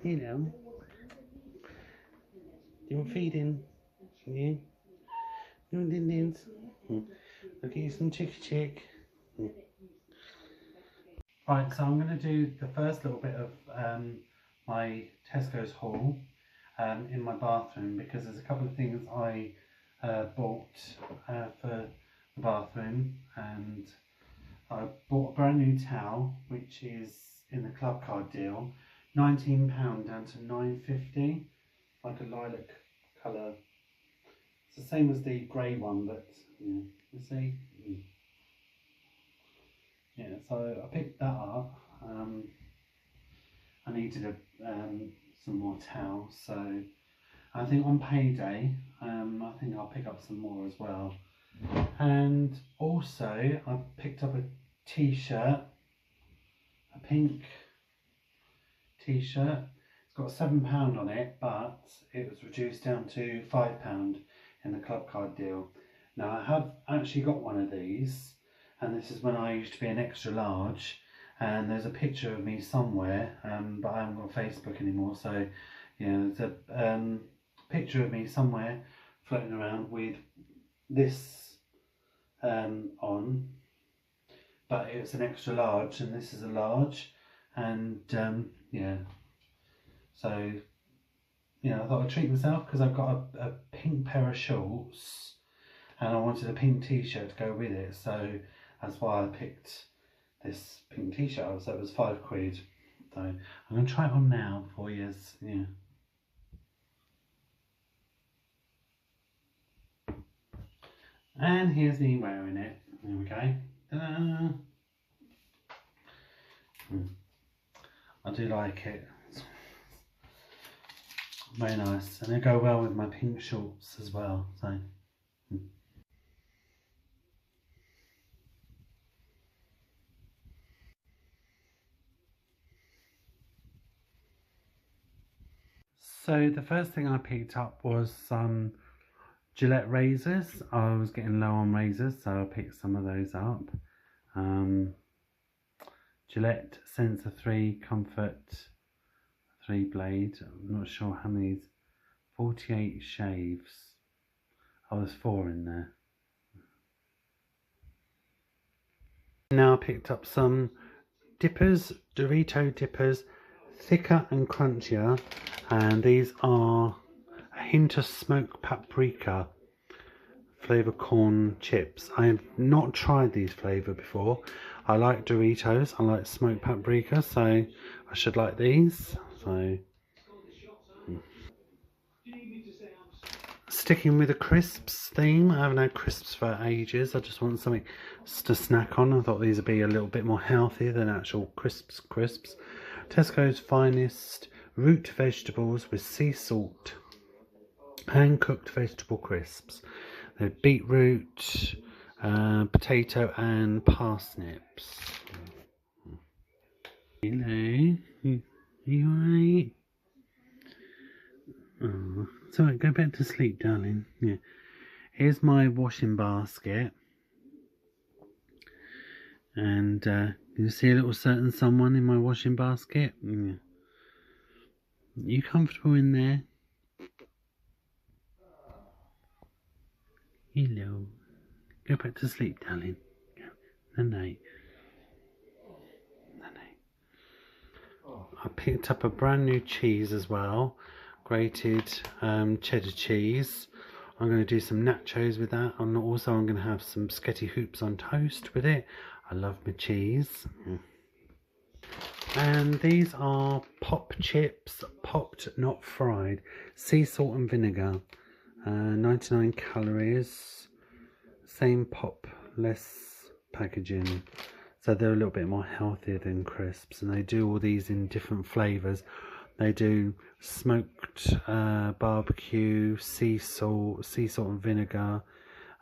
You know. You want feeding? Yeah. You want din-dins? I'll get you some chick. Right, so I'm going to do the first little bit of my Tesco's haul in my bathroom, because there's a couple of things I bought for the bathroom, and I bought a brand new towel, which is in the club card deal, £19 down to £9.50, like a lilac colour. It's the same as the grey one, but yeah, you see. Yeah, so I picked that up. I needed some more towels, so I think on payday, I think I'll pick up some more as well. And also, I picked up a t-shirt, a pink t-shirt. It's got £7 on it, but it was reduced down to £5 in the club card deal. Now I have actually got one of these, and this is when I used to be an extra large, and there's a picture of me somewhere, but I haven't got Facebook anymore, so yeah, there's a picture of me somewhere floating around with this on, but it's an extra large and this is a large, and yeah, so you know, I thought I'd treat myself because I've got a pink pair of shorts and I wanted a pink t-shirt to go with it, so that's why I picked this pink t-shirt. So it was £5. So I'm going to try it on now for you. Yeah. And here's me wearing it. There we go. Ta-da! I do like it. It's very nice, and they go well with my pink shorts as well. So. So the first thing I picked up was some Gillette razors. I was getting low on razors, so I picked some of those up. Gillette Sensor 3 Comfort 3 blade. I'm not sure how many. 48 shaves. Oh, there's 4 in there. Now I picked up some dippers, Dorito dippers, thicker and crunchier, and these are a hint of smoked paprika flavour corn chips. I have not tried these flavour before. I like Doritos, I like smoked paprika, so I should like these. So sticking with the crisps theme, I haven't had crisps for ages. I just want something to snack on. I thought these would be a little bit more healthy than actual crisps. Tesco's finest root vegetables with sea salt, hand cooked vegetable crisps. They're beetroot, potato and parsnips. Hello, are you alright? Oh, it's alright, go back to sleep, darling. Yeah. Here's my washing basket. And you see a little certain someone in my washing basket? Yeah. You comfortable in there? Hello. Go back to sleep, darling. Good night. I picked up a brand new cheese as well, grated cheddar cheese. I'm going to do some nachos with that, and also I'm going to have some spaghetti hoops on toast with it. I love my cheese. And these are pop chips, popped not fried, sea salt and vinegar, 99 calories, same pop, less packaging. So they're a little bit more healthier than crisps, and they do all these in different flavours. They do smoked barbecue, sea salt and vinegar,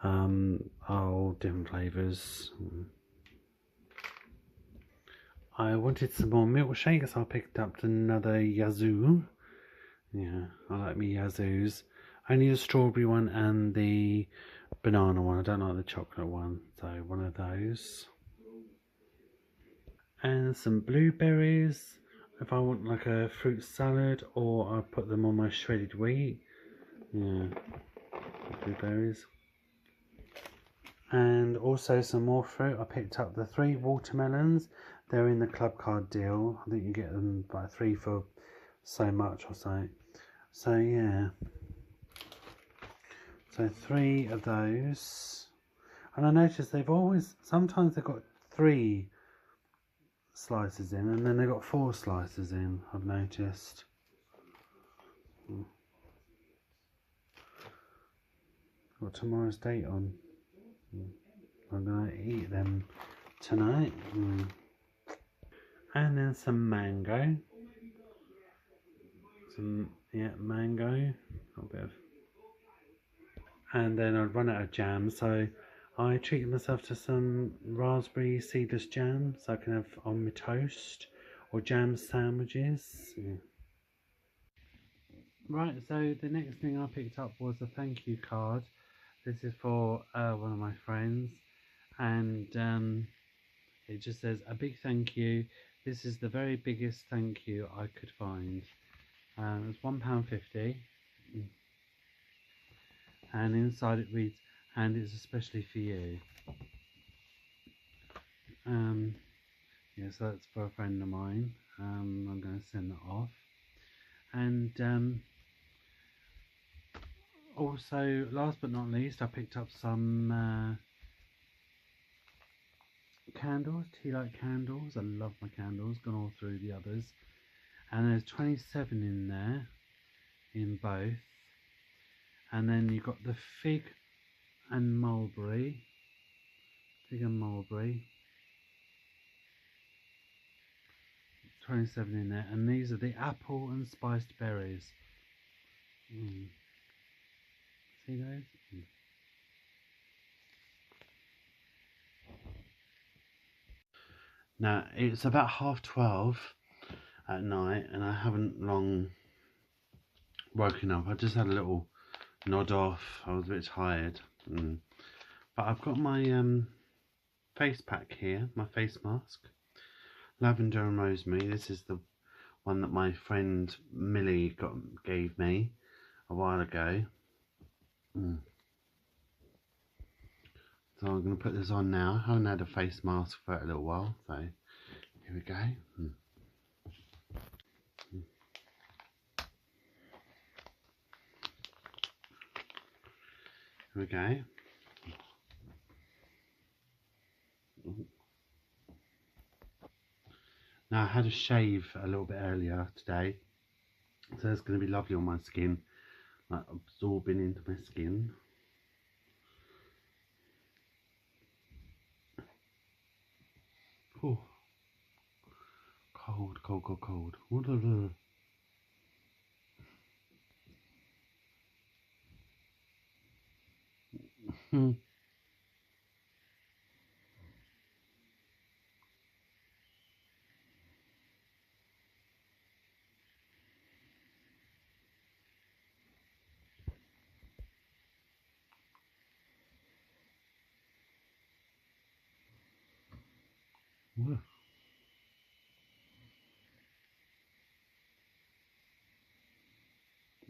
all different flavours. I wanted some more milkshakes, so I picked up another Yazoo. Yeah, I like me Yazoos. Only the strawberry one and the banana one. I don't like the chocolate one, so one of those. and some blueberries if I want like a fruit salad, or I put them on my shredded wheat. Yeah, blueberries. And also some more fruit. I picked up the 3 watermelons. They're in the club card deal. I think you get them like 3 for so much or so. So yeah, so 3 of those. And I noticed sometimes they've got 3 slices in, and then they've got 4 slices in, I've noticed. Got tomorrow's date on. I'm going to eat them tonight. And then some mango. Mango. A bit of. And then I'd run out of jam, so I treated myself to some raspberry seedless jam, so I can have on my toast, or jam sandwiches. Yeah. Right, so the next thing I picked up was a thank you card. This is for one of my friends, and it just says, a big thank you. This is the very biggest thank you I could find. It's £1.50, and inside it reads, and it's especially for you. Yeah, so that's for a friend of mine. I'm going to send that off. And also, last but not least, I picked up some candles, tea light candles. I love my candles, gone all through the others. And there's 27 in there, in both. And then you've got the fig and mulberry. 27 in there. And these are the apple and spiced berries. See those? Now, it's about 12:30 at night, and I haven't long woken up. I just had a little nod off. I was a bit tired. But I've got my face pack here, my face mask. Lavender and rosemary. This is the one that my friend Millie gave me a while ago. So I'm going to put this on now. I haven't had a face mask for a little while, so here we go. Here we go. Now I had a shave a little bit earlier today, so it's going to be lovely on my skin, like absorbing into my skin. Oh, cold, cold, cold, cold.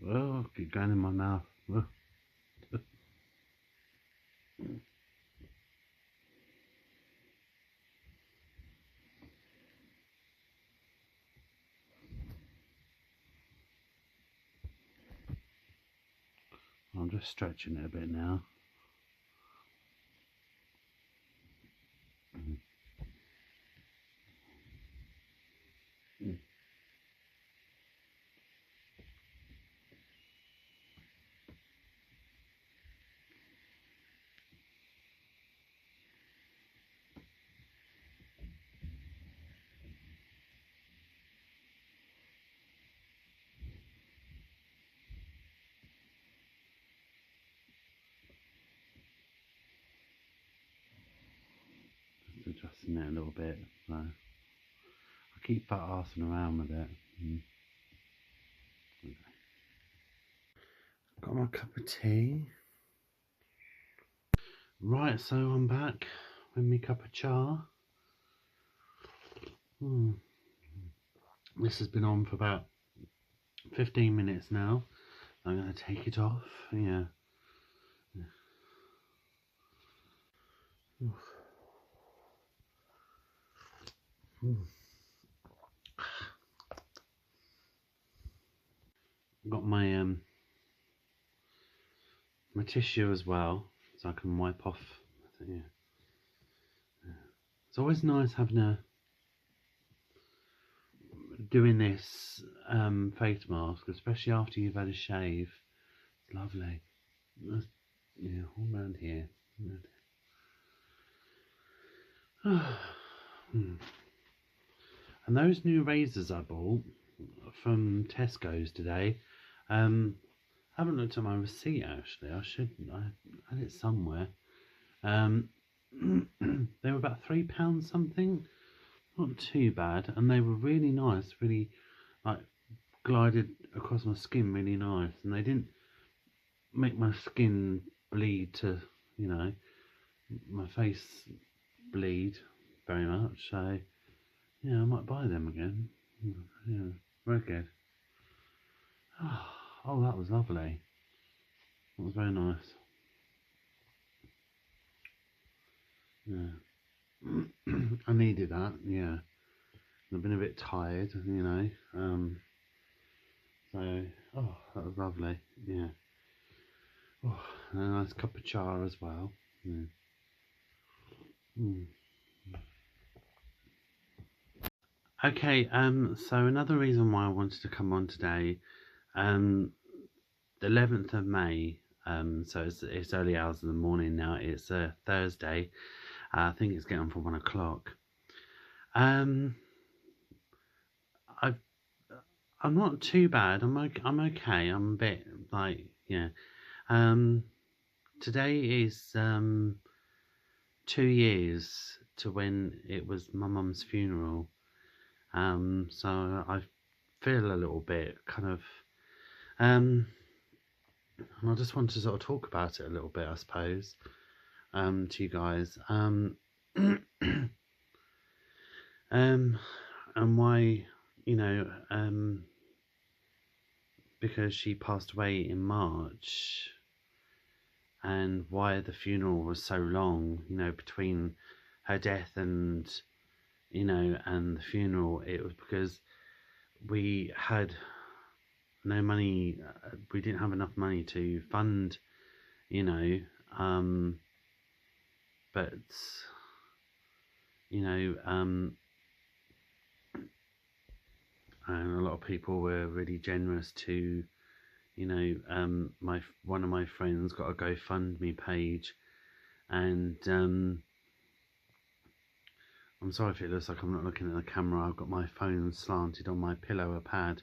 Oh, keep going in my mouth. I'm just stretching it a bit now. Just adjusting it a little bit. So I keep fat arsing around with it. Got my cup of tea. Right, so I'm back with my cup of cha. This has been on for about 15 minutes now. I'm going to take it off. Yeah. Got my my tissue as well, so I can wipe off. Yeah. It's always nice having doing this face mask, especially after you've had a shave. It's lovely. Yeah, all around here. And those new razors I bought from Tesco's today, I haven't looked at my receipt actually. I had it somewhere. They were about £3 something, not too bad, and they were really nice, really like glided across my skin really nice, and they didn't make my skin bleed to, you know, my face bleed very much. So yeah, I might buy them again. Yeah, very good. Oh, that was lovely. That was very nice. Yeah. I needed that, yeah. I've been a bit tired, you know. So, oh, that was lovely, yeah. Oh, and a nice cup of char as well. Yeah. Okay, so another reason why I wanted to come on today, the 11th of May, so it's early hours of the morning now. It's a Thursday. I think it's getting on for 1 o'clock. I'm not too bad. I'm okay. I'm a bit like, yeah. Today is 2 years to when it was my mum's funeral. So I feel a little bit kind of, and I just want to sort of talk about it a little bit, I suppose, to you guys. And why, you know, because she passed away in March, and why the funeral was so long, you know, between her death and, you know, and the funeral. It was because we had no money, we didn't have enough money to fund, you know, but, you know, and a lot of people were really generous to, you know, one of my friends got a GoFundMe page, and I'm sorry if it looks like I'm not looking at the camera. I've got my phone slanted on my pillow or pad.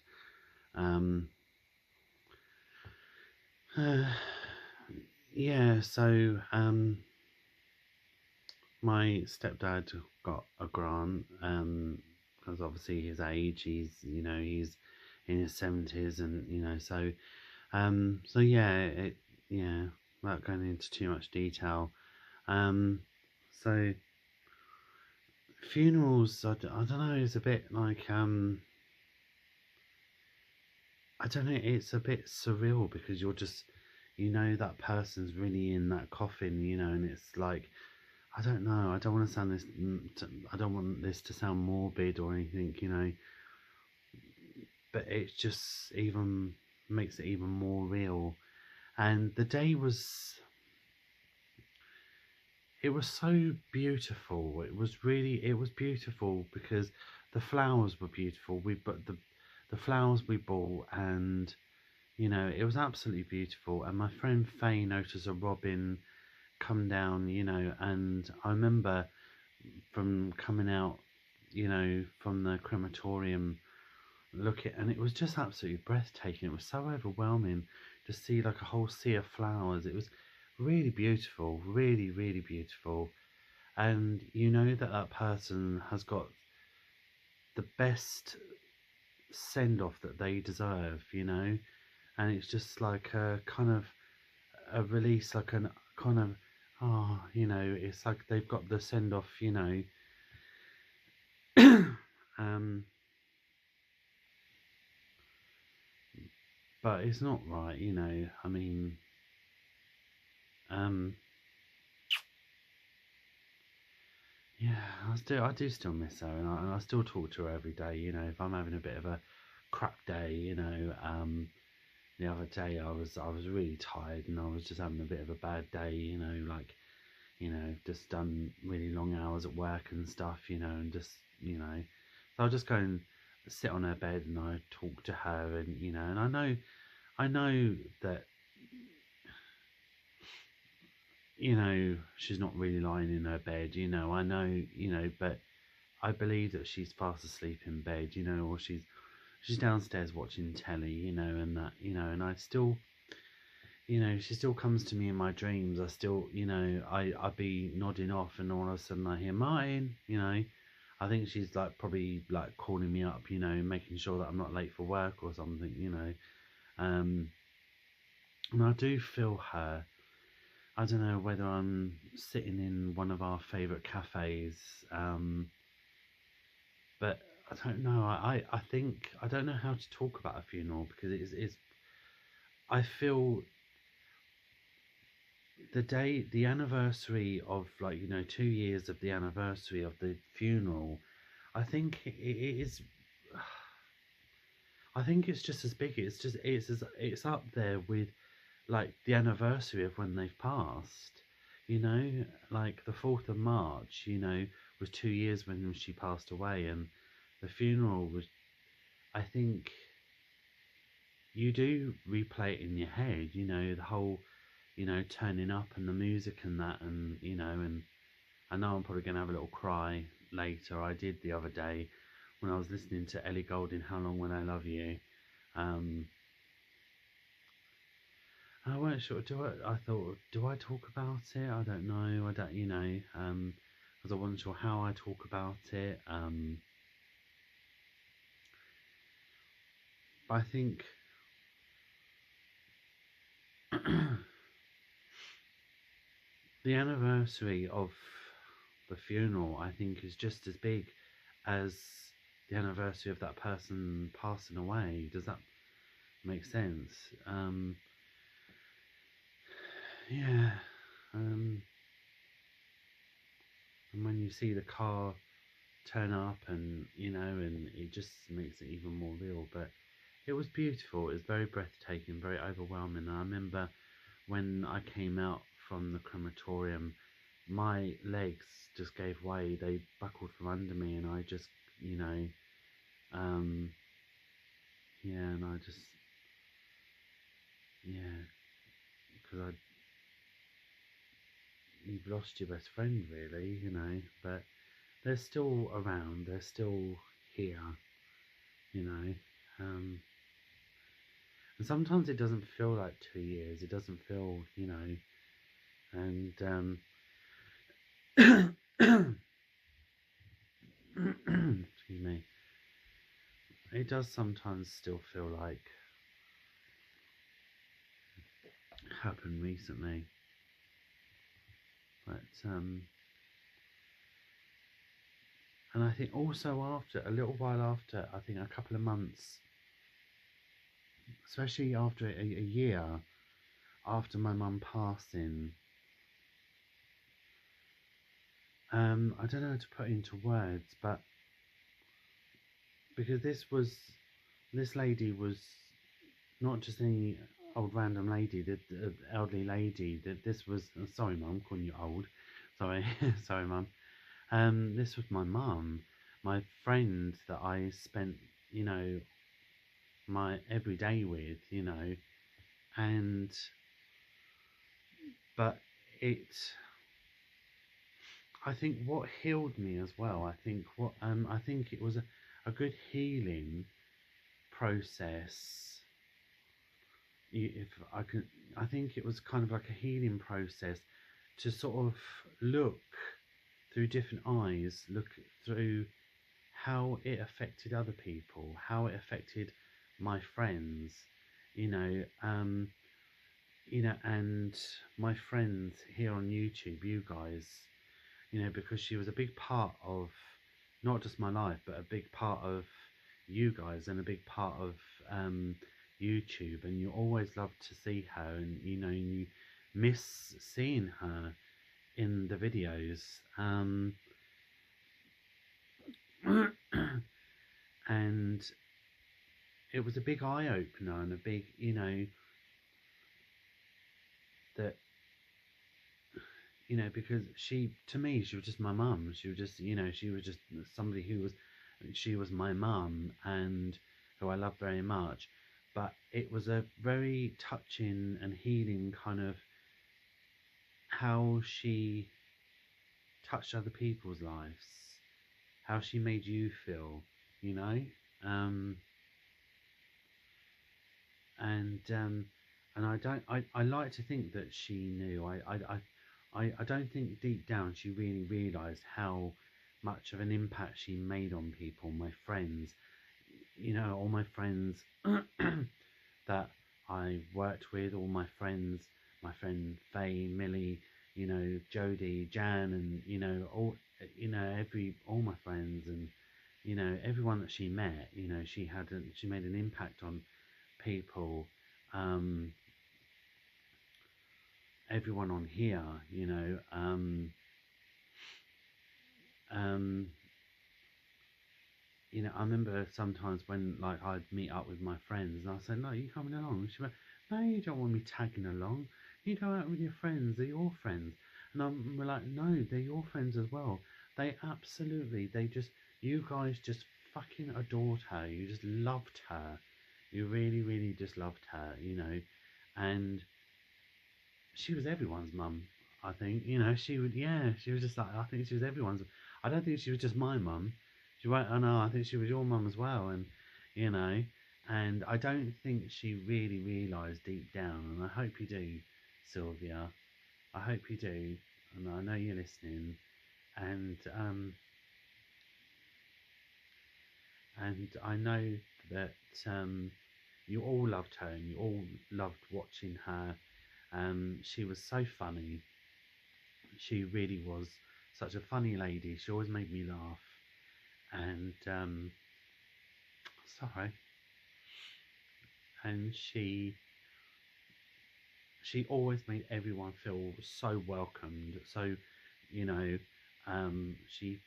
Yeah, so my stepdad got a grant, because obviously his age, he's, you know, he's in his 70s, and, you know, so so yeah, yeah, without going into too much detail, so funerals, I don't know, it's a bit like, I don't know, it's a bit surreal, because you're just, you know, that person's really in that coffin, you know, and it's like, I don't know, I don't want to sound this, I don't want this to sound morbid or anything, you know, but it just even makes it even more real. And the day was, it was so beautiful. It was beautiful, because the flowers were beautiful. The flowers we bought, and, you know, it was absolutely beautiful. And my friend Faye noticed a robin come down, you know, and I remember from coming out, you know, from the crematorium, and it was just absolutely breathtaking. It was so overwhelming to see like a whole sea of flowers. It was really beautiful, really, really beautiful. And you know that that person has got the best send off that they deserve, you know, and it's just like a kind of a release, like an kind of, you know, it's like they've got the send off, you know. But it's not right, you know. I mean, yeah, I do still miss her, and I still talk to her every day. You know, if I'm having a bit of a crap day, you know, the other day I was really tired and I was just having a bit of a bad day, you know, like, you know, just done really long hours at work and stuff, you know, and just, you know, so I'll just go and sit on her bed and I talk to her, and you know, and I know that, you know, she's not really lying in her bed, you know, I know, you know, but I believe that she's fast asleep in bed, you know, or she's downstairs watching telly, you know, and that, you know, and I still, you know, she still comes to me in my dreams. I still, you know, I'd be nodding off and all of a sudden I hear Martin, you know. I think she's like probably like calling me up, you know, making sure that I'm not late for work or something, you know. And I do feel her. I don't know whether I'm sitting in one of our favourite cafes, but I don't know. I think I don't know how to talk about a funeral because it's I feel the anniversary of, like, you know, 2 years of the anniversary of the funeral, I think it is. I think it's just as big. It's up there with like the anniversary of when they've passed. You know, like the 4th of March. You know, was 2 years when she passed away, and the funeral was. I think you do replay it in your head. You know, the whole, you know, turning up and the music and that, and you know, and I know I'm probably going to have a little cry later. I did the other day when I was listening to Ellie Goulding, How Long Will I Love You. I weren't sure. I thought, do I talk about it? I don't know. I don't, you know, because I wasn't sure how I talk about it. But I think the anniversary of the funeral, I think, is just as big as the anniversary of that person passing away. Does that make sense? Yeah. And when you see the car turn up, and you know, and it just makes it even more real. But it was beautiful. It was very breathtaking, very overwhelming. And I remember when I came out from the crematorium, my legs just gave way. They buckled from under me, and I just, you know, yeah, and I just, yeah, because you've lost your best friend, really, you know, but they're still around. They're still here, you know. Um, and sometimes it doesn't feel like 2 years. It doesn't feel, you know, and excuse me, it does sometimes still feel like it happened recently, but and I think also after a little while after, I think a couple of months, especially after a year after my mum passing, I don't know how to put into words, but because this lady was not just any old random lady, the elderly lady. That this was, sorry, mum, calling you old. Sorry, sorry, mum. This was my mum, my friend that I spent, you know, my everyday with, you know, and but it. I think what healed me as well. I think it was a good healing process. If I could, I think it was kind of like a healing process to sort of look through different eyes, look through how it affected other people, how it affected my friends, you know, and my friends here on YouTube, you guys, you know, because she was a big part of not just my life, but a big part of you guys and a big part of YouTube. And you always love to see her, and you miss seeing her in the videos. And it was a big eye opener and a big, that because to me she was just my mum. She was just she was just somebody she was my mum, and who I love very much. But it was a very touching and healing kind of how she touched other people's lives, how she made you feel, um, and I like to think that she knew. I don't think deep down she really realised how much of an impact she made on people, my friends, all my friends that I worked with, all my friends, my friend Faye, Millie, Jodie, Jan, and all all my friends, and everyone that she met, she made an impact on people. Everyone on here, I remember sometimes when I'd meet up with my friends and I said, "No, you coming along?" She went, "No, you don't want me tagging along. You go out with your friends. They're your friends." And we're like, "No, they're your friends as well. You guys just fucking adored her. You just loved her. You really, really just loved her, And she was everyone's mum, I think. She was just like, I think she was everyone's. I don't think she was just my mum. I know, I think she was your mum as well. And I don't think she really realised deep down, and I hope you do, Sylvia. I hope you do, and I know you're listening. And I know that you all loved her and you all loved watching her. She was so funny. She really was such a funny lady. She always made me laugh. And sorry. And she always made everyone feel so welcomed. So, she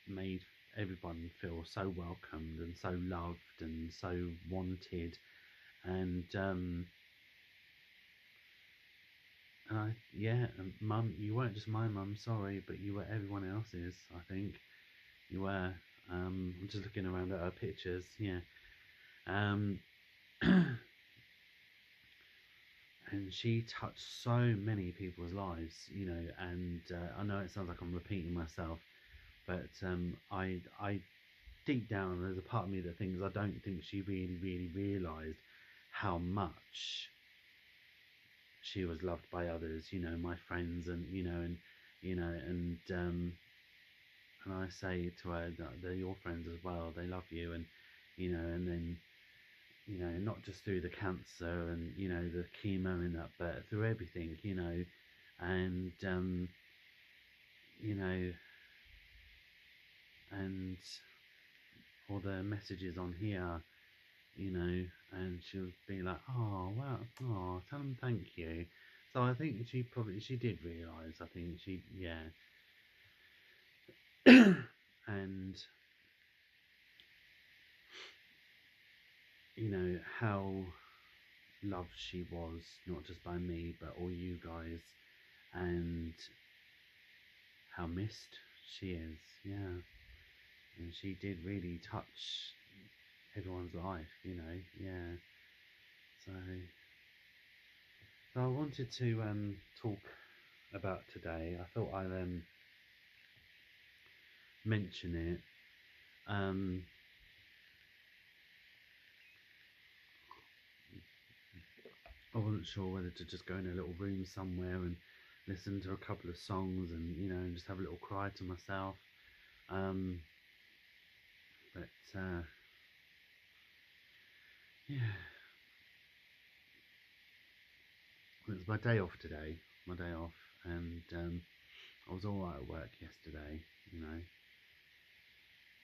made everyone feel so welcomed and so loved and so wanted. And Mum, you weren't just my mum, sorry, but you were everyone else's, I think. You were. I'm just looking around at her pictures, yeah. And she touched so many people's lives, and I know it sounds like I'm repeating myself, but I deep down, there's a part of me that thinks I don't think she really, really realised how much she was loved by others, my friends, and and I say to her that they're your friends as well. They love you, and and then not just through the cancer and the chemo and that, but through everything, and and all the messages on here, and she'll be like, "Oh wow, oh, tell them thank you." So I think she did realise. I think and how loved she was, not just by me but all you guys, and how missed she is. Yeah, and she did really touch everyone's life, yeah. So I wanted to talk about today. I thought I'd mention it. I wasn't sure whether to just go in a little room somewhere and listen to a couple of songs and and just have a little cry to myself. But yeah, it's my day off today. My day off, and I was all right at work yesterday.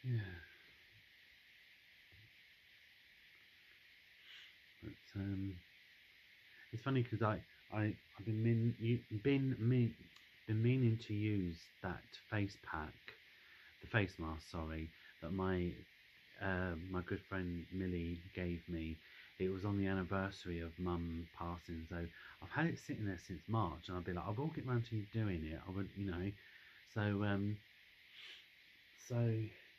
yeah. But it's funny because I've been meaning to use that face pack, the face mask, sorry, that my good friend Millie gave me. It was on the anniversary of Mum passing, so I've had it sitting there since March, and I've been like, I will get round to doing it. I would, So so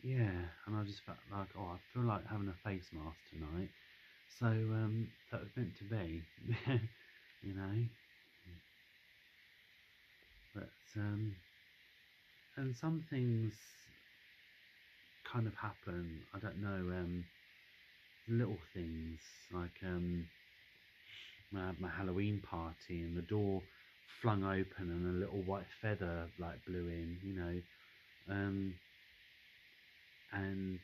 yeah, and I just felt like, oh, I feel like having a face mask tonight. So that was meant to be, you know. But and some things kind of happen. I don't know. Little things like my Halloween party and the door flung open and a little white feather like blew in, and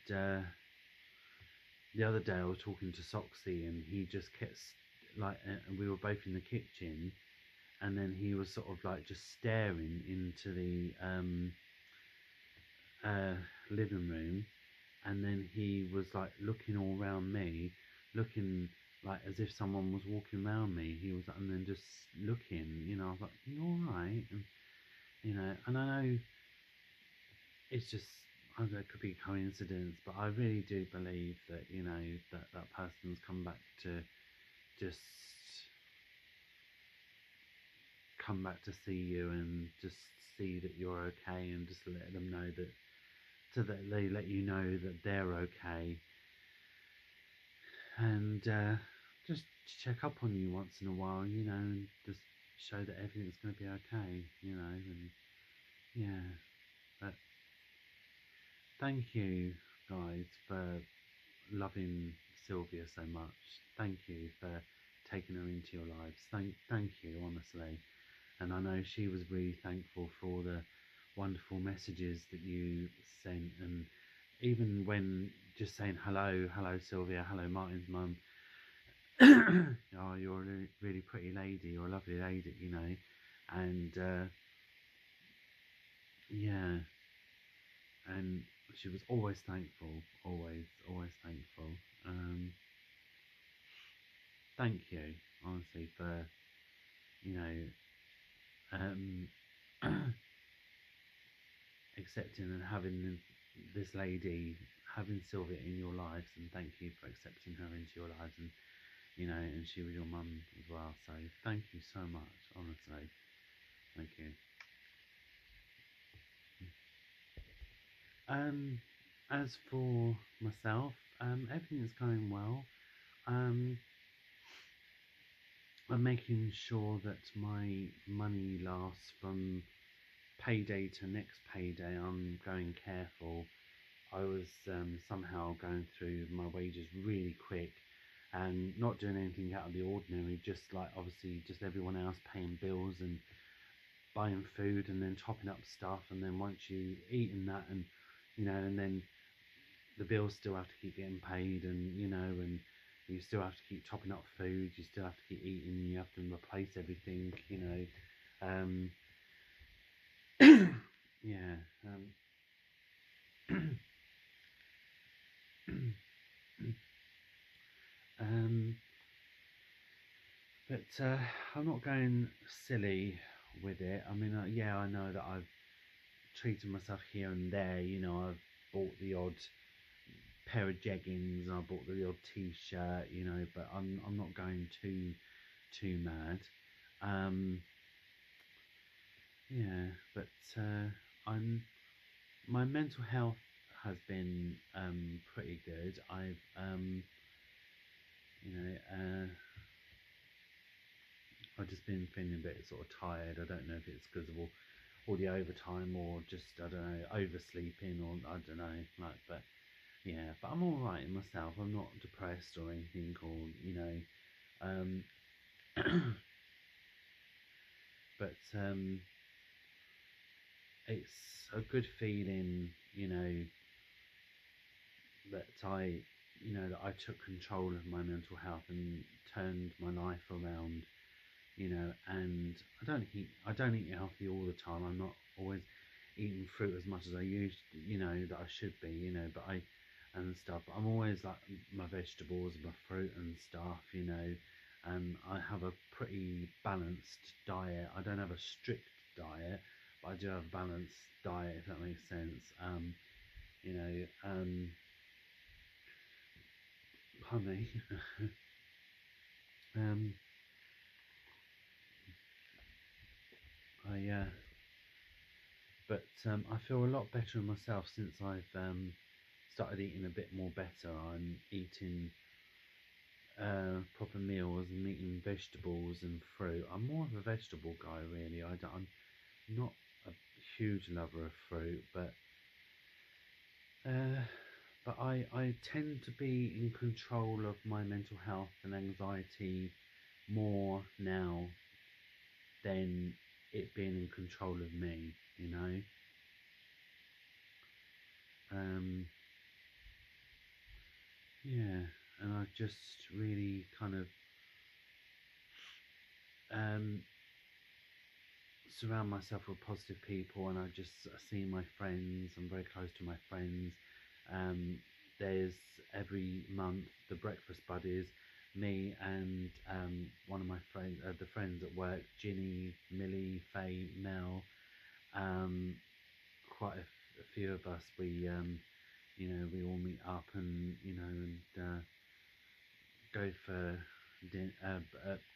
the other day I was talking to Soxy and he just kept and we were both in the kitchen, and then he was sort of like just staring into the living room, and then he was like looking all around me, looking like as if someone was walking around me. He was, and then just looking, I was like, you all right? And and I know it's just, I don't know, it could be a coincidence, but I really do believe that that person's come back to just come back to see you and just see that you're okay, and just let them know that, so that they let you know that they're okay, and just check up on you once in a while, and just show that everything's going to be okay, and yeah. But thank you guys for loving Sylvia so much. Thank you for taking her into your lives. Thank you, honestly. And I know she was really thankful for all the wonderful messages that you sent, and even when just saying hello Sylvia, hello Martin's mum. Oh, you're a really pretty lady, you're a lovely lady, and yeah, and she was always thankful, always thankful. Thank you, honestly, for um, accepting and having this lady, having Sylvia in your lives, and thank you for accepting her into your lives, and and she was your mum as well. So thank you so much, honestly. Thank you. As for myself, everything's going well. Um, I'm making sure that my money lasts from payday to next payday. I'm going careful. I was somehow going through my wages really quick and not doing anything out of the ordinary, just like obviously just everyone else, paying bills and buying food and then topping up stuff, and then once you've eaten that, and and then the bills still have to keep getting paid, and you still have to keep topping up food, you still have to keep eating, you have to replace everything, um, yeah, um, but I'm not going silly with it. I mean, yeah, I know that I've treated myself here and there. I've bought the odd pair of jeggings, I bought the odd t-shirt, but I'm not going too mad. Yeah, but I'm my mental health has been pretty good. You know, I've just been feeling a bit sort of tired. I don't know if it's because of all the overtime, or just, I don't know, oversleeping, or I don't know, but yeah, but I'm all right in myself. I'm not depressed or anything, or um, but it's a good feeling, that that I took control of my mental health and turned my life around, and I don't eat healthy all the time. I'm not always eating fruit as much as I used, that I should be, but and stuff. But I'm always like my vegetables, my fruit and stuff, I have a pretty balanced diet. I don't have a strict diet, but I do have a balanced diet, if that makes sense. You know, pardon me. um, I I feel a lot better in myself since I've started eating a bit more better. I'm eating proper meals and eating vegetables and fruit. I'm more of a vegetable guy, really. I'm not a huge lover of fruit, uh, but I tend to be in control of my mental health and anxiety more now than it being in control of me, Um, yeah, and I just really kind of um, surround myself with positive people, and I just see my friends. I'm very close to my friends. There's every month the breakfast buddies, me and one of my friends, the friends at work, Ginny, Millie, Faye, Mel. Quite a few of us. We all meet up and go for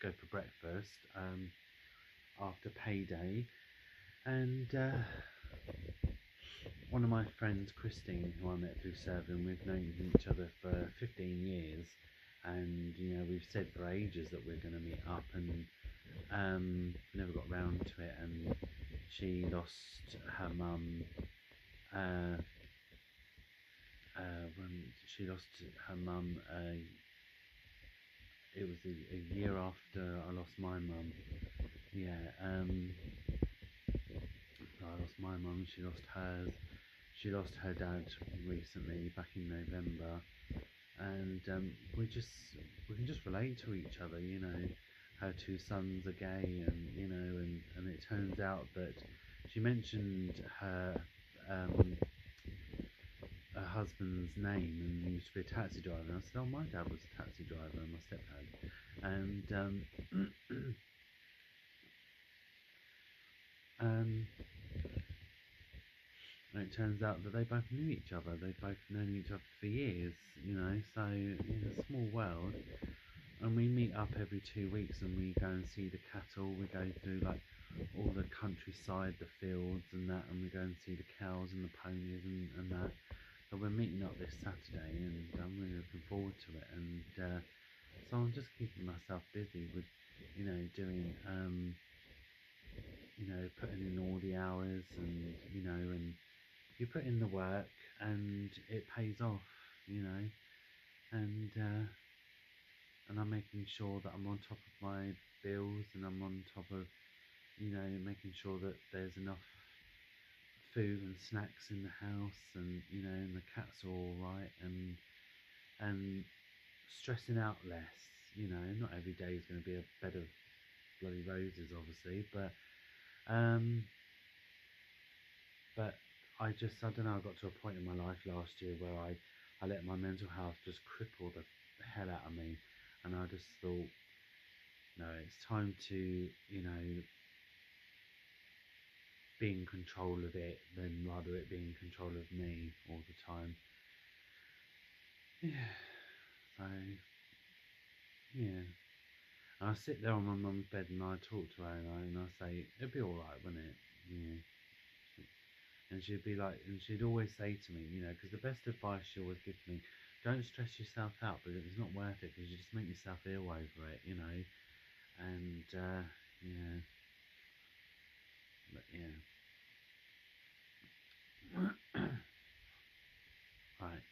go for breakfast after payday. And one of my friends, Christine, who I met through serving, we've known each other for 15 years, and we've said for ages that we're going to meet up, and never got round to it. And she lost her mum when she lost her mum. It was a year after I lost my mum. Yeah, I lost my mum. She lost hers. She lost her dad recently, back in November, and we can just relate to each other. Her two sons are gay, and it turns out that she mentioned her husband's name, and he used to be a taxi driver. And I said, "Oh, my dad was a taxi driver, my stepdad." And and it turns out that they both knew each other. They've both known each other for years, So it's a small world. And we meet up every 2 weeks, and we go and see the cattle. We go through like all the countryside, the fields and that, and we go and see the cows and the ponies and that. So we're meeting up this Saturday, and I'm really looking forward to it. And so I'm just keeping myself busy with, doing, putting in all the hours, and and you put in the work, and it pays off, and I'm making sure that I'm on top of my bills, and I'm on top of, making sure that there's enough food and snacks in the house, and and the cats are all right, and stressing out less. Not every day is going to be a bed of bloody roses, obviously, but I don't know, I got to a point in my life last year where I let my mental health just cripple the hell out of me, and I just thought, no, it's time to, be in control of it than rather it be in control of me all the time. Yeah, so, yeah. And I sit there on my mum's bed and I talk to her, and I say, it'll be alright, won't it? Yeah. And she'd be like, and she'd always say to me, because the best advice she always gives me, don't stress yourself out, because it's not worth it, because you just make yourself ill over it, and yeah, but yeah. Right.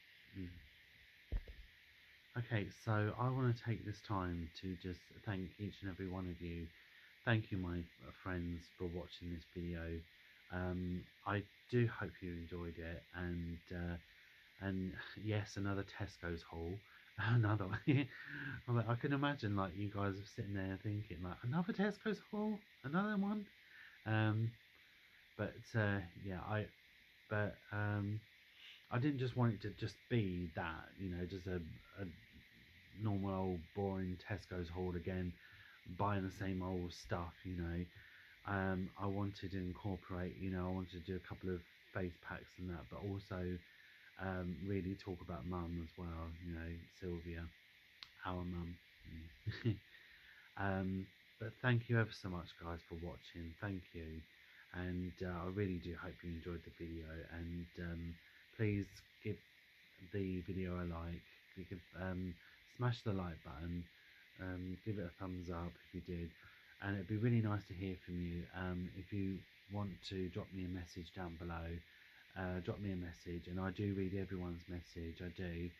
Okay, so I want to take this time to just thank each and every one of you. Thank you, my friends, for watching this video. I do hope you enjoyed it, and yes, another Tesco's haul. Another one. I can imagine like you guys are sitting there thinking like, another Tesco's haul, another one. But yeah, I didn't just want it to just be that, you know, just a normal old boring Tesco's haul again, buying the same old stuff, you know. I wanted to incorporate, you know, I wanted to do a couple of face packs and that, but also really talk about mum as well, you know, Sylvia, our mum. But thank you ever so much, guys, for watching. Thank you, and I really do hope you enjoyed the video. And please give the video a like. You can smash the like button, give it a thumbs up if you did, and it'd be really nice to hear from you. If you want to drop me a message down below, drop me a message, and I do read everyone's message. I do.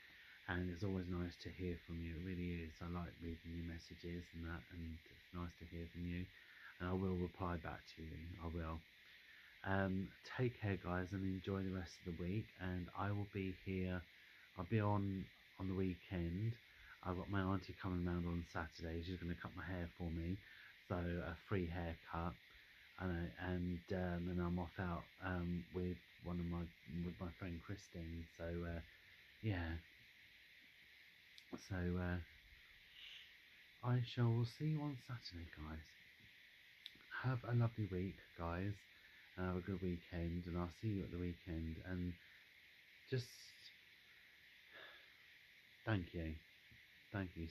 And it's always nice to hear from you. It really is. I like reading your messages and that, and it's nice to hear from you. And I will reply back to you. I will. Take care, guys, and enjoy the rest of the week. And I will be here. I'll be on the weekend. I've got my auntie coming round on Saturday. She's going to cut my hair for me, so a free haircut. And then I'm off out with my friend Christine. So yeah. So I shall see you on Saturday, guys. Have a lovely week, guys, and have a good weekend, and I'll see you at the weekend. And just thank you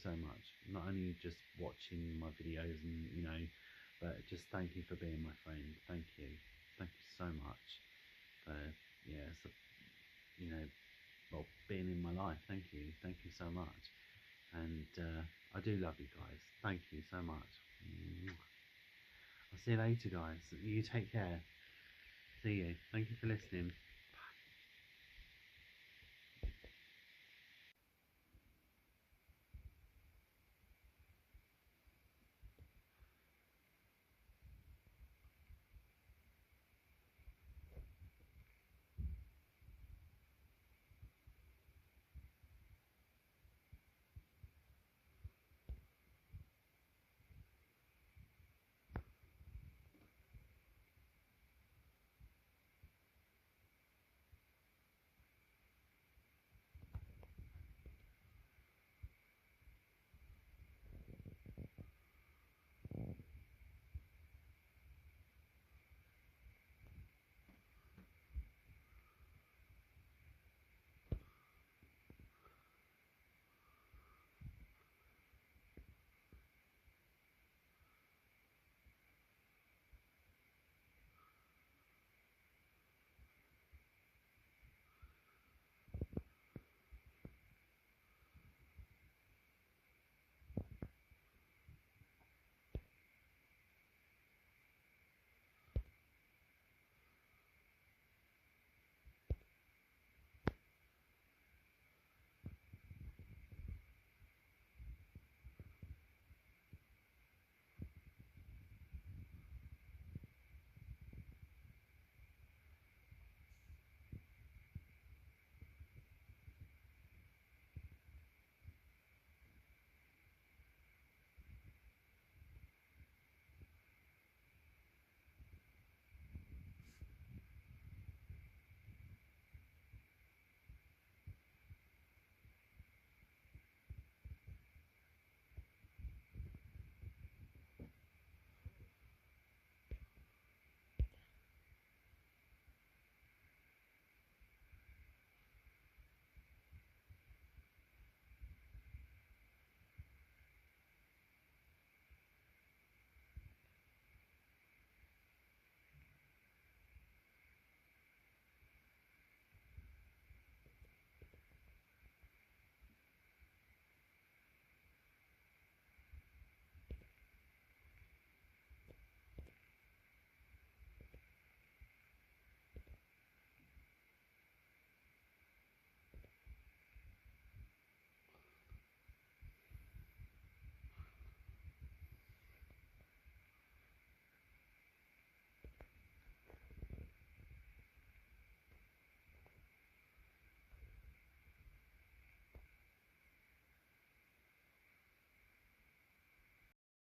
so much. Not only just watching my videos and, you know, but just thank you for being my friend. Thank you so much for, yeah, so, you know, well, being in my life. Thank you so much. And I do love you guys. Thank you so much. I'll see you later, guys. You take care. See you. Thank you for listening.